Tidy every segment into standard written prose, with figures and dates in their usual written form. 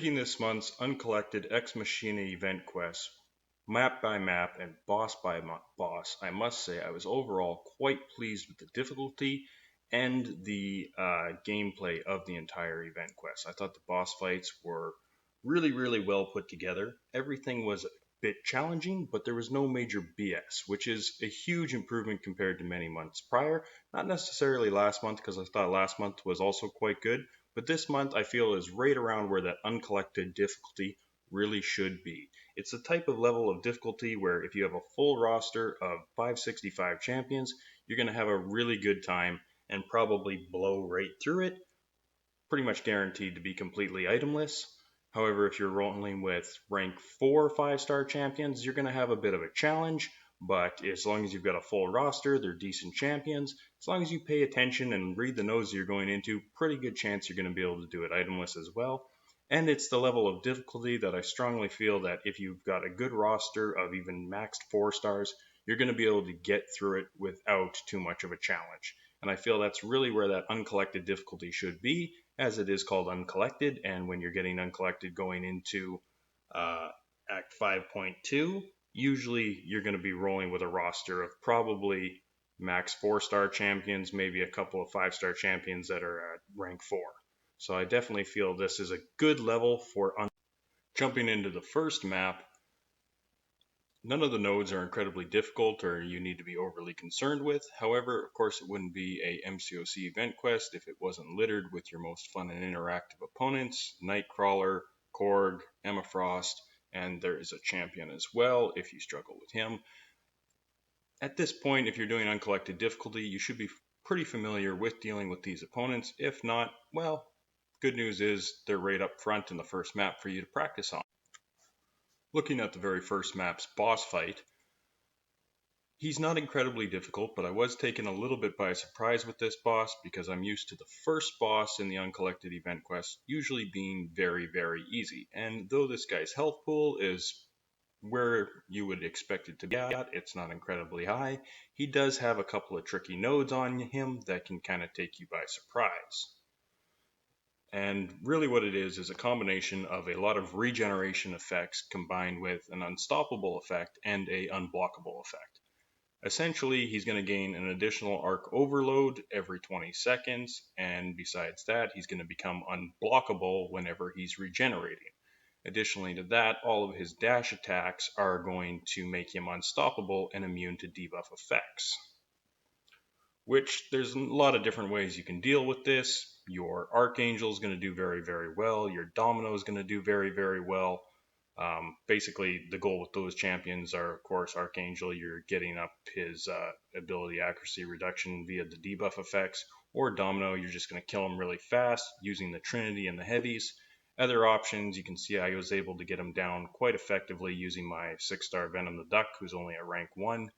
Taking this month's Uncollected Ex Machina event quest, map by map and boss by boss, I must say I was overall quite pleased with the difficulty and the gameplay of the entire event quest. I thought the boss fights were really well put together. Everything was a bit challenging, but there was no major BS, which is a huge improvement compared to many months prior. Not necessarily last month, because I thought last month was also quite good, but this month I feel is right around where that uncollected difficulty really should be. It's a type of level of difficulty where if you have a full roster of 565 champions, you're going to have a really good time and probably blow right through it, pretty much guaranteed to be completely itemless. However, if you're rolling with rank 4 5-star champions, you're going to have a bit of a challenge, but as long as you've got a full roster, they're decent champions. As long as you pay attention and read the nodes you're going into, pretty good chance you're going to be able to do it itemless as well. And it's the level of difficulty that I strongly feel that if you've got a good roster of even maxed 4 stars, you're going to be able to get through it without too much of a challenge. And I feel that's really where that uncollected difficulty should be, as it is called Uncollected. And when you're getting Uncollected going into Act 5.2, usually you're going to be rolling with a roster of probably max 4-star champions, maybe a couple of 5-star champions that are at rank 4. So I definitely feel this is a good level for jumping into the first map. None of the nodes are incredibly difficult or you need to be overly concerned with. However, of course, it wouldn't be a MCOC event quest if it wasn't littered with your most fun and interactive opponents, Nightcrawler, Korg, Emma Frost, and there is a champion as well if you struggle with him. At this point, if you're doing uncollected difficulty, you should be pretty familiar with dealing with these opponents. If not, well, good news is they're right up front in the first map for you to practice on. Looking at the very first map's boss fight, he's not incredibly difficult, but I was taken a little bit by surprise with this boss because I'm used to the first boss in the Uncollected event quest usually being very easy. And though this guy's health pool is where you would expect it to be at, it's not incredibly high, he does have a couple of tricky nodes on him that can kind of take you by surprise. And really what it is a combination of a lot of regeneration effects combined with an unstoppable effect and a unblockable effect. Essentially, he's going to gain an additional arc overload every 20 seconds, and besides that, he's going to become unblockable whenever he's regenerating. Additionally to that, all of his dash attacks are going to make him unstoppable and immune to debuff effects. Which there's a lot of different ways you can deal with this. Your Archangel is going to do very well. Your Domino is going to do very well. Basically, the goal with those champions are, of course, Archangel, you're getting up his ability accuracy reduction via the debuff effects, or Domino, you're just going to kill him really fast using the Trinity and the heavies. Other options, you can see I was able to get him down quite effectively using my 6-star Venom the Duck, who's only at rank 1.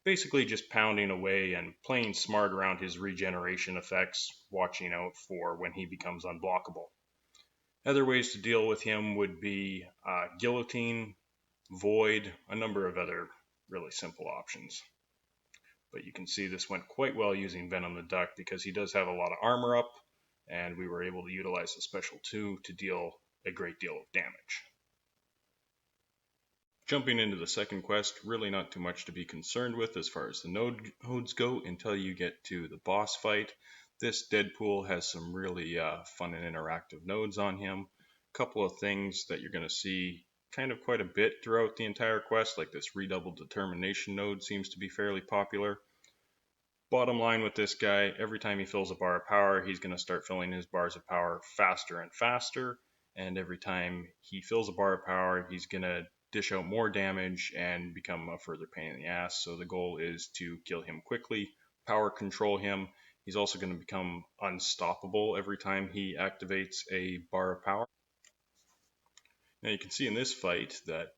Basically just pounding away and playing smart around his regeneration effects, watching out for when he becomes unblockable. Other ways to deal with him would be Guillotine, Void, a number of other really simple options. But you can see this went quite well using Venom the Duck because he does have a lot of armor up, and we were able to utilize the Special 2 to deal a great deal of damage. Jumping into the second quest, really not too much to be concerned with as far as the nodes go until you get to the boss fight. This Deadpool has some really fun and interactive nodes on him. A couple of things that you're going to see kind of quite a bit throughout the entire quest, like this Redoubled Determination node seems to be fairly popular. Bottom line with this guy, every time he fills a bar of power, he's going to start filling his bars of power faster and faster. And every time he fills a bar of power, he's going to dish out more damage and become a further pain in the ass. So the goal is to kill him quickly, power control him. He's also going to become unstoppable every time he activates a bar of power. Now you can see in this fight that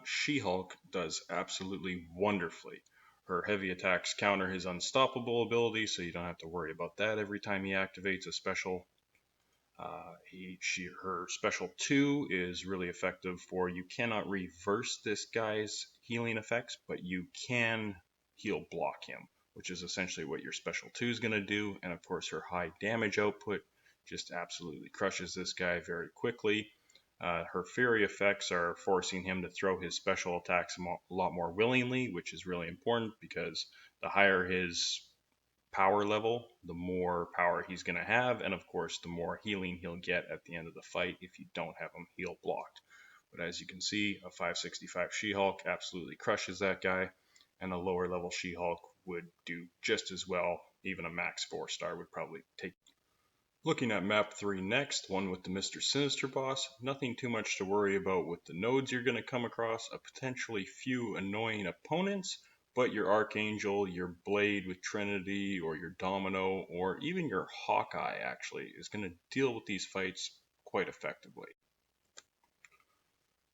She-Hulk does absolutely wonderfully. Her heavy attacks counter his unstoppable ability, so you don't have to worry about that every time he activates a special. Her special 2 is really effective for, you cannot reverse this guy's healing effects, but you can heal block him, which is essentially what your special 2 is going to do. And of course her high damage output just absolutely crushes this guy very quickly. Her Fury effects are forcing him to throw his special attacks a lot more willingly, which is really important because the higher his power level, the more power he's going to have, and of course, the more healing he'll get at the end of the fight if you don't have him heal blocked. But as you can see, a 565 She-Hulk absolutely crushes that guy, and a lower level She-Hulk would do just as well. Even a max 4-star would probably take. Looking at map 3 next, one with the Mr. Sinister boss, nothing too much to worry about with the nodes you're going to come across, a potentially few annoying opponents, but your Archangel, your Blade with Trinity, or your Domino, or even your Hawkeye actually, is going to deal with these fights quite effectively.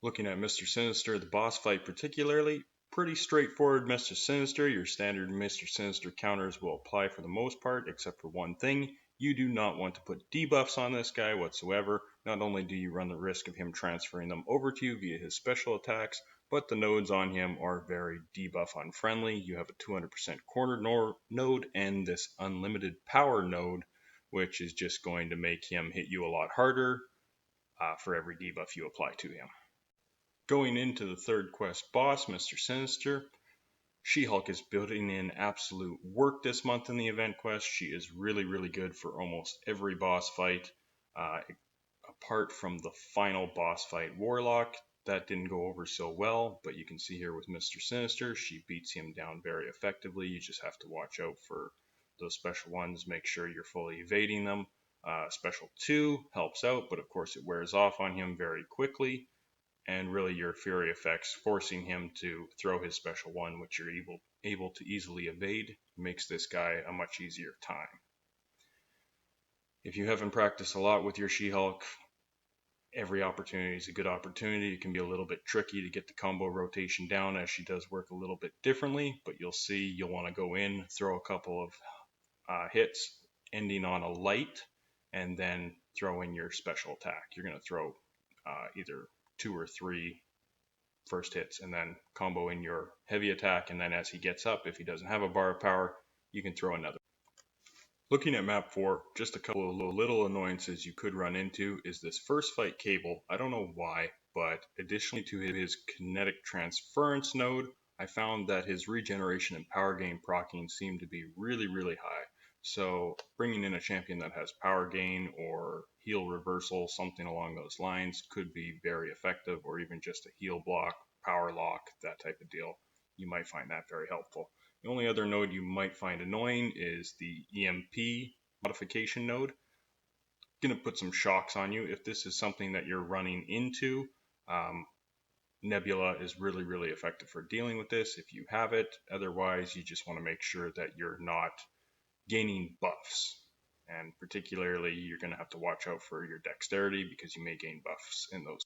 Looking at Mr. Sinister, the boss fight particularly, pretty straightforward Mr. Sinister. Your standard Mr. Sinister counters will apply for the most part, except for one thing. You do not want to put debuffs on this guy whatsoever. Not only do you run the risk of him transferring them over to you via his special attacks, but the nodes on him are very debuff unfriendly. You have a 200% corner node and this unlimited power node, which is just going to make him hit you a lot harder for every debuff you apply to him. Going into the third quest boss, Mr. Sinister, She-Hulk is building in absolute work this month in the event quest. She is really, really good for almost every boss fight. Apart from the final boss fight, Warlock, that didn't go over so well, but you can see here with Mr. Sinister, she beats him down very effectively. You just have to watch out for those special ones, make sure you're fully evading them. Special 2 helps out, but of course it wears off on him very quickly. And really your Fury effects forcing him to throw his special 1, which you're able to easily evade, makes this guy a much easier time. If you haven't practiced a lot with your She-Hulk, every opportunity is a good opportunity. It can be a little bit tricky to get the combo rotation down as she does work a little bit differently, but you'll see you'll want to go in, throw a couple of hits ending on a light, and then throw in your special attack. You're going to throw either 2 or 3 first hits and then combo in your heavy attack, and then as he gets up, if he doesn't have a bar of power, you can throw another. Looking at map 4, just a couple of little annoyances you could run into is this first fight Cable. I don't know why, but additionally to his kinetic transference node, I found that his regeneration and power gain proccing seemed to be really, really high. So bringing in a champion that has power gain or heal reversal, something along those lines, could be very effective, or even just a heal block, power lock, that type of deal. You might find that very helpful. The only other node you might find annoying is the EMP modification node. Going to put some shocks on you. If this is something that you're running into, Nebula is really, really effective for dealing with this if you have it. Otherwise, you just want to make sure that you're not gaining buffs. And particularly, you're going to have to watch out for your dexterity because you may gain buffs in those.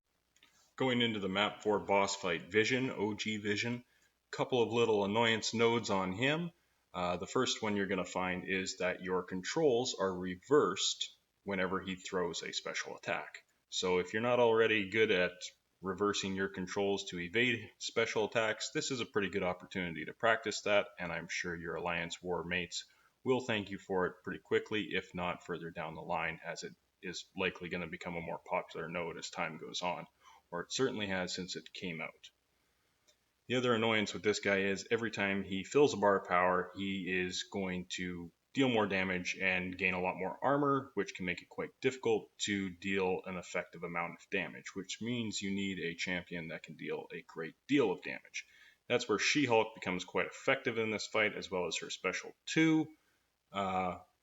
Going into the map 4 boss fight, Vision, OG Vision. Couple of little annoyance nodes on him. The first one you're going to find is that your controls are reversed whenever he throws a special attack. So if you're not already good at reversing your controls to evade special attacks, this is a pretty good opportunity to practice that, and I'm sure your Alliance War mates will thank you for it pretty quickly, if not further down the line, as it is likely going to become a more popular node as time goes on, or it certainly has since it came out. The other annoyance with this guy is every time he fills a bar of power, he is going to deal more damage and gain a lot more armor, which can make it quite difficult to deal an effective amount of damage, which means you need a champion that can deal a great deal of damage. That's where She-Hulk becomes quite effective in this fight, as well as her special 2,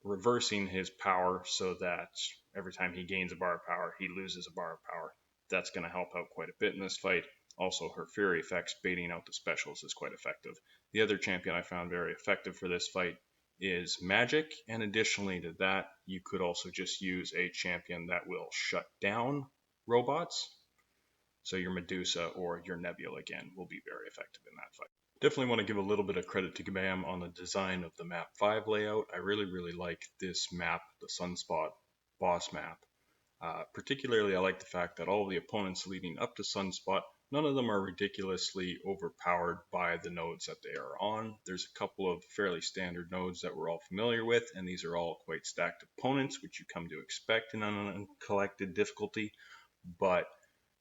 reversing his power so that every time he gains a bar of power, he loses a bar of power. That's going to help out quite a bit in this fight. Also, her Fury effects baiting out the specials is quite effective. The other champion I found very effective for this fight is Magic, and additionally to that, you could also just use a champion that will shut down robots. So your Medusa or your Nebula, again, will be very effective in that fight. Definitely want to give a little bit of credit to Gabam on the design of the map 5 layout. I really, really like this map, the Sunspot boss map. Particularly, I like the fact that all of the opponents leading up to Sunspot, none of them are ridiculously overpowered by the nodes that they are on. There's a couple of fairly standard nodes that we're all familiar with, and these are all quite stacked opponents, which you come to expect in an Uncollected difficulty. But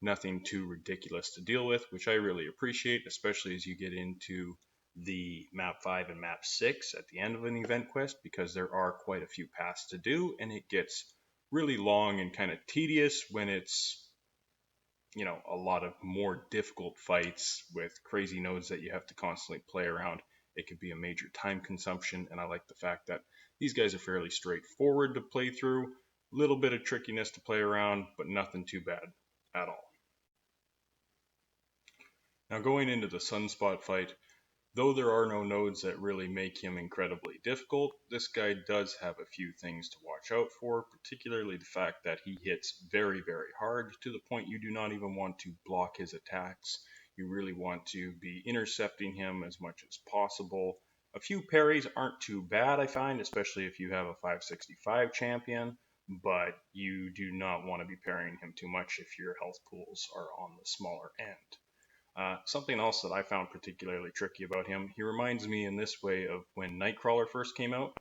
nothing too ridiculous to deal with, which I really appreciate, especially as you get into the map 5 and map 6 at the end of an event quest, because there are quite a few paths to do, and it gets really long and kind of tedious when it's, a lot of more difficult fights with crazy nodes that you have to constantly play around. It could be a major time consumption, and I like the fact that these guys are fairly straightforward to play through. Little bit of trickiness to play around, but nothing too bad at all. Now going into the Sunspot fight, though there are no nodes that really make him incredibly difficult, this guy does have a few things to watch out for, particularly the fact that he hits very, very hard to the point you do not even want to block his attacks. You really want to be intercepting him as much as possible. A few parries aren't too bad, I find, especially if you have a 565 champion, but you do not want to be parrying him too much if your health pools are on the smaller end. Something else that I found particularly tricky about him, he reminds me in this way of when Nightcrawler first came out.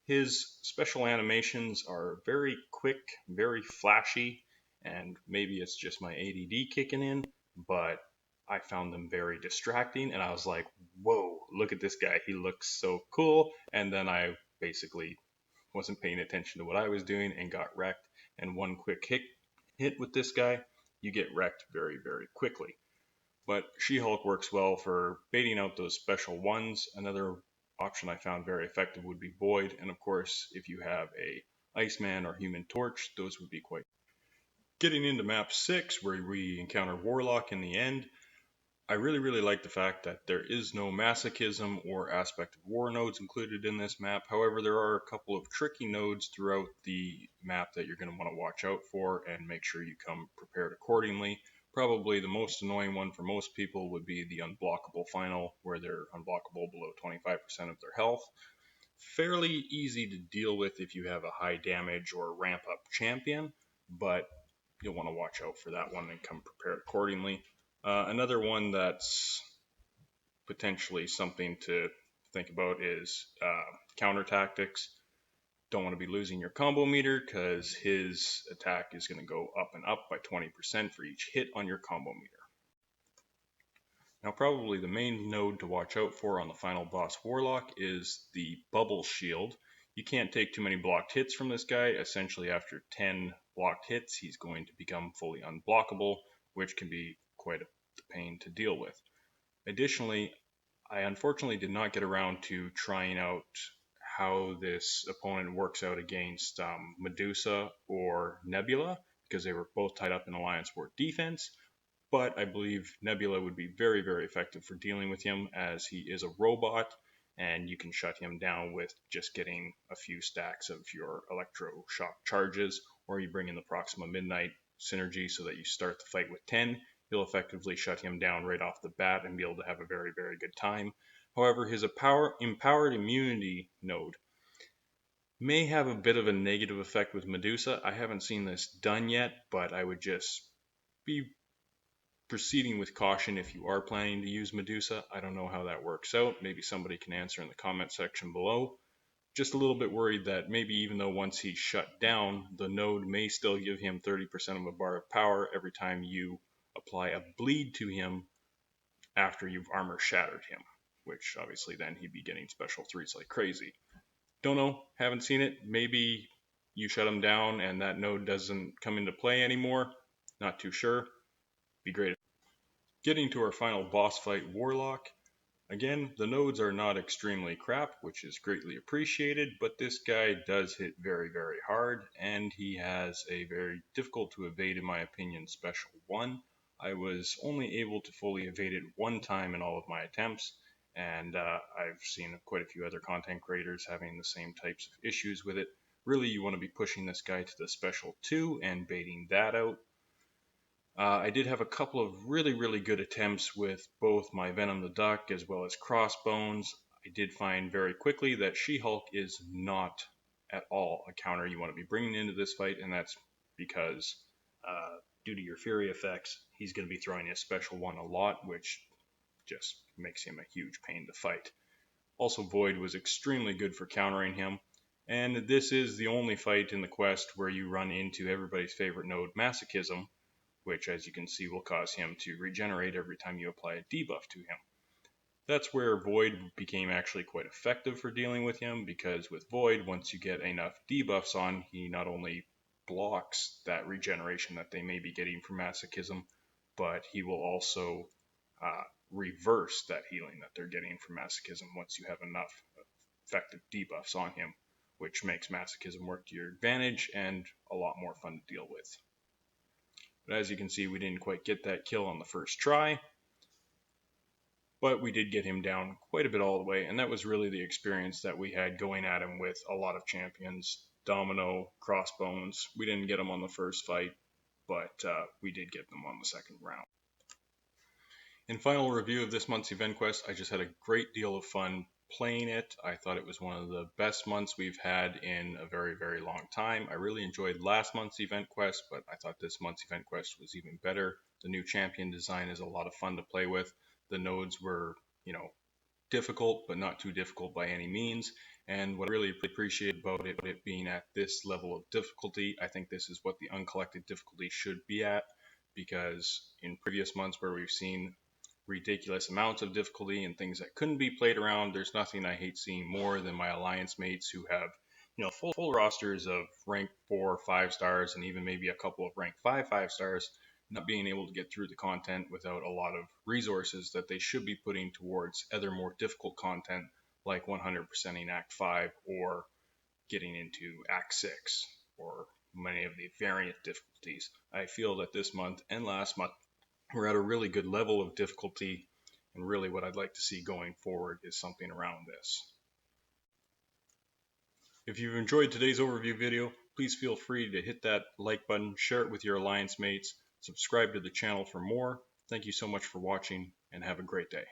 His special animations are very quick, very flashy, and maybe it's just my ADD kicking in, but I found them very distracting, and I was like, whoa, look at this guy, he looks so cool, and then I basically wasn't paying attention to what I was doing and got wrecked, and one quick hit with this guy, you get wrecked very, very quickly. But She-Hulk works well for baiting out those special ones. Another option I found very effective would be Void, and of course, if you have a Iceman or Human Torch, those would be quite. Getting into map 6, where we encounter Warlock in the end, I really like the fact that there is no masochism or aspect of war nodes included in this map. However, there are a couple of tricky nodes throughout the map that you're going to want to watch out for and make sure you come prepared accordingly. Probably the most annoying one for most people would be the unblockable final, where they're unblockable below 25% of their health. Fairly easy to deal with if you have a high damage or ramp up champion, but you'll want to watch out for that one and come prepared accordingly. Another one that's potentially something to think about is counter tactics. Don't want to be losing your combo meter because his attack is going to go up and up by 20% for each hit on your combo meter. Now probably the main node to watch out for on the final boss Warlock is the bubble shield. You can't take too many blocked hits from this guy. Essentially after 10 blocked hits he's going to become fully unblockable, which can be quite a pain to deal with. Additionally, I unfortunately did not get around to trying out how this opponent works out against Medusa or Nebula, because they were both tied up in Alliance War defense, but I believe Nebula would be very, very effective for dealing with him, as he is a robot, and you can shut him down with just getting a few stacks of your electroshock charges, or you bring in the Proxima Midnight synergy so that you start the fight with 10. You'll effectively shut him down right off the bat and be able to have a very, very good time. However, his empowered immunity node may have a bit of a negative effect with Medusa. I haven't seen this done yet, but I would just be proceeding with caution if you are planning to use Medusa. I don't know how that works out. Maybe somebody can answer in the comment section below. Just a little bit worried that maybe even though once he's shut down, the node may still give him 30% of a bar of power every time you apply a bleed to him after you've armor shattered him, which obviously then he'd be getting special 3s like crazy. Don't know, haven't seen it. Maybe you shut him down and that node doesn't come into play anymore. Not too sure. Be great. Getting to our final boss fight, Warlock. Again, the nodes are not extremely crap, which is greatly appreciated, but this guy does hit very, very hard, and he has a very difficult to evade, in my opinion, special 1. I was only able to fully evade it one time in all of my attempts, and I've seen quite a few other content creators having the same types of issues with it. Really, you want to be pushing this guy to the special 2 and baiting that out. I did have a couple of really good attempts with both my Venom the Duck as well as Crossbones. I did find very quickly that She-Hulk is not at all a counter you want to be bringing into this fight, and that's because due to your Fury effects, he's going to be throwing his special 1 a lot, which just makes him a huge pain to fight. Also, Void was extremely good for countering him, and this is the only fight in the quest where you run into everybody's favorite node, Masochism, which as you can see will cause him to regenerate every time you apply a debuff to him. That's where Void became actually quite effective for dealing with him, because with Void, once you get enough debuffs on, he not only blocks that regeneration that they may be getting from Masochism, but he will also reverse that healing that they're getting from Masochism once you have enough effective debuffs on him, which makes Masochism work to your advantage and a lot more fun to deal with. But as you can see, we didn't quite get that kill on the first try, but we did get him down quite a bit all the way, and that was really the experience that we had going at him with a lot of champions. Domino, Crossbones, we didn't get them on the first fight, but we did get them on the second round. In final review of this month's event quest, I just had a great deal of fun playing it. I thought it was one of the best months we've had in a very, very long time. I really enjoyed last month's event quest, but I thought this month's event quest was even better. The new champion design is a lot of fun to play with. The nodes were, difficult, but not too difficult by any means. And what I really appreciate about it being at this level of difficulty, I think this is what the Uncollected difficulty should be at, because in previous months where we've seen ridiculous amounts of difficulty and things that couldn't be played around, there's nothing I hate seeing more than my alliance mates who have full rosters of rank 4 5 stars and even maybe a couple of rank 5 5 stars not being able to get through the content without a lot of resources that they should be putting towards other more difficult content like 100%ing Act 5 or getting into Act 6 or many of the variant difficulties. I feel that this month and last month we're at a really good level of difficulty, and really what I'd like to see going forward is something around this. If you've enjoyed today's overview video, please feel free to hit that like button, share it with your alliance mates, subscribe to the channel for more. Thank you so much for watching, and have a great day.